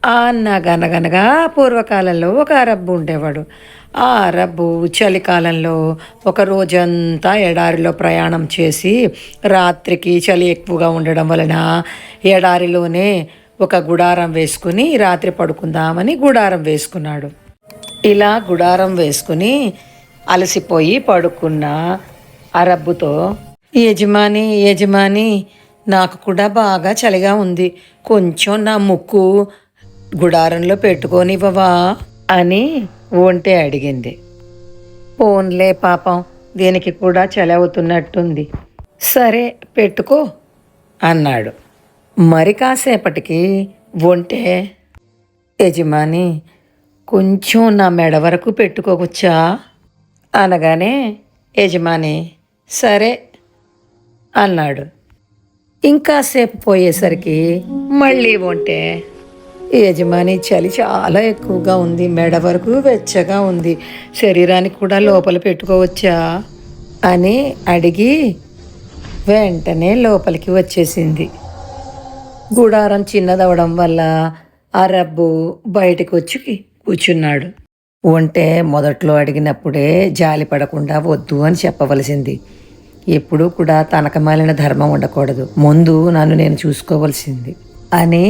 అనగనగనగా పూర్వకాలంలో ఒక అరబ్బు ఉండేవాడు. ఆ అరబ్బు చలికాలంలో ఒక రోజంతా ఎడారిలో ప్రయాణం చేసి రాత్రికి చలి ఎక్కువగా ఉండడం వలన ఎడారిలోనే ఒక గుడారం వేసుకుని రాత్రి పడుకుందామని గుడారం వేసుకున్నాడు. ఇలా గుడారం వేసుకుని అలసిపోయి పడుకున్న అరబ్బుతో, యజమాని యజమాని, నాకు కూడా బాగా చలిగా ఉంది, కొంచెం నా ముక్కు గుడారంలో పెట్టుకోనివ్వవా అని ఒంటె అడిగింది. పోన్లే పాపం, దీనికి కూడా చలి అవుతున్నట్టుంది, సరే పెట్టుకో అన్నాడు. మరి కాసేపటికి ఒంటె, యజమాని కొంచెం నా మెడ వరకు పెట్టుకోవచ్చా అనగానే యజమాని సరే అన్నాడు. ఇంకాసేపు పోయేసరికి మళ్ళీ ఒంటె, యజమాని చలి చాలా ఎక్కువగా ఉంది, మెడ వరకు వెచ్చగా ఉంది, శరీరానికి కూడా లోపల పెట్టుకోవచ్చా అని అడిగి వెంటనే లోపలికి వచ్చేసింది. గుడారం చిన్నదవడం వల్ల అరబ్బు బయటకు వచ్చి కూర్చున్నాడు. ఒంటె మొదట్లో అడిగినప్పుడే జాలి పడకుండా వద్దు అని చెప్పవలసింది. ఎప్పుడూ కూడా తనకమాలిన ధర్మం ఉండకూడదు, ముందు నన్ను నేను చూసుకోవలసింది అని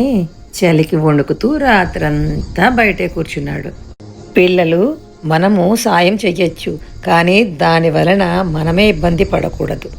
చలికి వణుకుతూ రాత్రంతా బయటే కూర్చున్నాడు. పిల్లలు, మనము సాయం చెయ్యొచ్చు, కానీ దాని వలన మనమే ఇబ్బంది పడకూడదు.